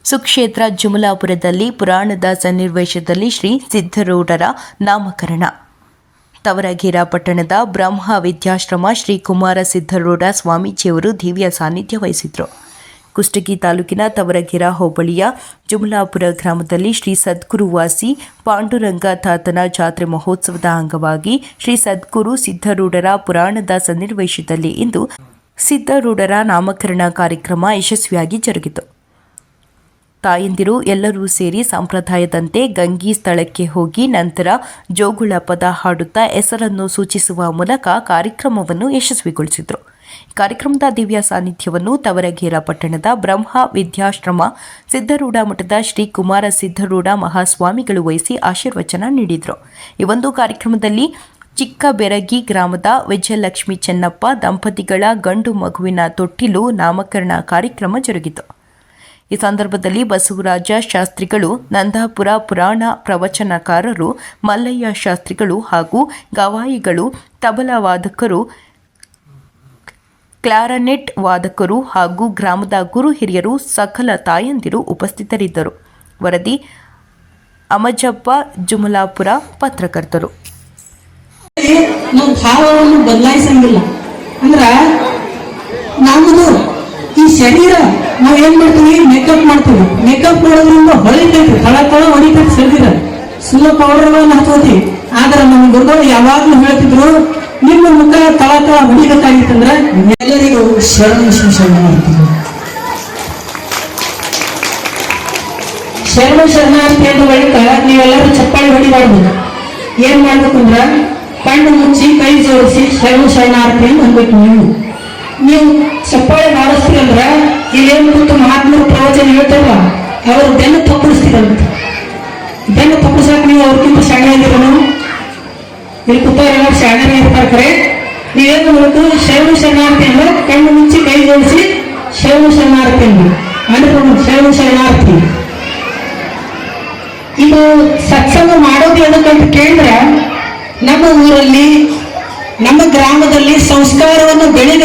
ಸುಕ್ಷೇತ್ರ ಜುಮಲಾಪುರದಲ್ಲಿ ಪುರಾಣದ ಸನ್ನಿವೇಶದಲ್ಲಿ ಶ್ರೀ ಸಿದ್ಧರೂಢರ ನಾಮಕರಣ. ತವರಗೇರ ಪಟ್ಟಣದ ಬ್ರಹ್ಮ ವಿದ್ಯಾಶ್ರಮ ಶ್ರೀ ಕುಮಾರ ಸಿದ್ಧರೂಢ ಸ್ವಾಮೀಜಿಯವರು ದಿವ್ಯ ಸಾನ್ನಿಧ್ಯ ವಹಿಸಿದರು. ಕುಷ್ಟಗಿ ತಾಲೂಕಿನ ತವರಗೇರ ಹೋಬಳಿಯ ಜುಮಲಾಪುರ ಗ್ರಾಮದಲ್ಲಿ ಶ್ರೀ ಸದ್ಗುರುವಾಸಿ ಪಾಂಡುರಂಗ ತಾತನ ಜಾತ್ರೆ ಮಹೋತ್ಸವದ ಅಂಗವಾಗಿ ಶ್ರೀ ಸದ್ಗುರು ಸಿದ್ಧರೂಢರ ಪುರಾಣದ ಸನ್ನಿವೇಶದಲ್ಲಿ ಇಂದು ಸಿದ್ಧರೂಢರ ನಾಮಕರಣ ಕಾರ್ಯಕ್ರಮ ಯಶಸ್ವಿಯಾಗಿ ಜರುಗಿತು. ತಾಯಂದಿರು ಎಲ್ಲರೂ ಸೇರಿ ಸಂಪ್ರದಾಯದಂತೆ ಗಂಗಿ ಸ್ಥಳಕ್ಕೆ ಹೋಗಿ ನಂತರ ಜೋಗುಳ ಪದ ಹಾಡುತ್ತಾ ಹೆಸರನ್ನು ಸೂಚಿಸುವ ಮೂಲಕ ಕಾರ್ಯಕ್ರಮವನ್ನು ಯಶಸ್ವಿಗೊಳಿಸಿದರು. ಕಾರ್ಯಕ್ರಮದ ದಿವ್ಯ ಸಾನ್ನಿಧ್ಯವನ್ನು ತವರಗೇರ ಪಟ್ಟಣದ ಬ್ರಹ್ಮ ವಿದ್ಯಾಶ್ರಮ ಸಿದ್ಧರೂಢ ಮಠದ ಶ್ರೀ ಕುಮಾರ ಸಿದ್ಧರೂಢ ಮಹಾಸ್ವಾಮಿಗಳು ವಹಿಸಿ ಆಶೀರ್ವಚನ ನೀಡಿದರು. ಈ ಒಂದು ಕಾರ್ಯಕ್ರಮದಲ್ಲಿ ಚಿಕ್ಕಬೆರಗಿ ಗ್ರಾಮದ ವಿಜಯಲಕ್ಷ್ಮಿ ಚೆನ್ನಪ್ಪ ದಂಪತಿಗಳ ಗಂಡು ಮಗುವಿನ ತೊಟ್ಟಿಲು ನಾಮಕರಣ ಕಾರ್ಯಕ್ರಮ ಜರುಗಿತು. ಈ ಸಂದರ್ಭದಲ್ಲಿ ಬಸವರಾಜ ಶಾಸ್ತ್ರಿಗಳು, ನಂದಾಪುರ ಪುರಾಣ ಪ್ರವಚನಕಾರರು, ಮಲ್ಲಯ್ಯ ಶಾಸ್ತ್ರಿಗಳು ಹಾಗೂ ಗವಾಯಿಗಳು, ತಬಲಾ ವಾದಕರು, ಕ್ಲಾರನೆಟ್ ವಾದಕರು ಹಾಗೂ ಗ್ರಾಮದ ಗುರು ಹಿರಿಯರು, ಸಕಲ ತಾಯಂದಿರು ಉಪಸ್ಥಿತರಿದ್ದರು. ವರದಿ ಅಮಜಪ್ಪ, ಜುಮಲಾಪುರ, ಪತ್ರಕರ್ತರು. ನಾವು ಭಾವವನ್ನು ಬದಲಾಯಿಸಂಗಿಲ್ಲ. ಅಂದ್ರ ನಮ್ಮದು ಈ ಶರೀರ ನಾವ್ ಏನ್ ಮಾಡ್ತೀವಿ, ಮೇಕಪ್ ಮಾಡ್ತೀವಿ. ಮೇಕಪ್ ಮಾಡೋದ್ರಿಂದ ಹೊಳಿತೈತಿ, ತಳ ಹೊಡಿತೈತಿ ಶರೀರ. ಸುಳ್ಳು ಪೌಡರ್ಗಳನ್ನ ಹಚ್ಚೋತಿ. ಆದ್ರೆ ನಮ್ಮ ಗುರುಗಳು ಯಾವಾಗ್ಲೂ ಹೇಳ್ತಿದ್ರು, ನಿಮ್ಮ ಮುಖ ತಳ ಹೊಡಿಬೇಕಾಗಿತ್ತಂದ್ರ ಎಲ್ಲರಿಗೂ ಶರಣ ಮಾಡ್ತಿದ್ರು. ಶರಣಾರ್ಥಿ ಅಂದ ಬಳಿಕ ನೀವೆಲ್ಲರೂ ಚಪ್ಪಾಳಿ ಹೊಡಿಬಾರ್ದು. ಏನ್ ಮಾಡ್ಬೇಕಂದ್ರ ಕಣ್ಣು ಮುಚ್ಚಿ ಕೈ ಜೋಡಿಸಿ ಶರಣಾರ್ಥಿ ಅಂತ ಅನ್ಬೇಕು. ನೀವು ಚಪ್ಪಾಳೆ ಮಾಡಿಸ್ತೀರಿ ಅಂದ್ರ ಇಲ್ಲೇನು ಕೂತು ಮಹಾತ್ಮರು ಪ್ರವಚನ ಹೇಳ್ತಾರಲ್ಲ, ಅವರು ಬೆನ್ನು ತಪ್ಪಿಸ್ತೀರಂತ. ಬೆನ್ನು ತಪ್ಪಿಸಾಕ ನೀವು ಅವ್ರಿಗಿಂತ ಶಾಣೆ ಆಗಿರ. ಇಲ್ಲಿ ಕೂತವ್ರೆಲ್ಲ ಶಾಣೆ ಇರ್ತಾರೆ. ಕರೆ ನೀವೇನು ಮಾಡಬೇಕು, ಶರಣಾರ್ಥಿ ಅಂದ್ರೆ ಕಣ್ಣು ಮುಚ್ಚಿ ಕೈ ಜೋಡಿಸಿ ಶರಣಾರ್ಥಿ ಅಂದ್ರೆ ಶರಣಾರ್ಥಿ. ಇದು ಸತ್ಸಂಗ ಮಾಡೋದು ಎದಕ್ಕಂತ ಕೇಳಿದ್ರೆ, ನಮ್ಮ ಊರಲ್ಲಿ ನಮ್ಮ ಗ್ರಾಮದಲ್ಲಿ ಸಂಸ್ಕಾರವನ್ನು ಬೆಳೆದ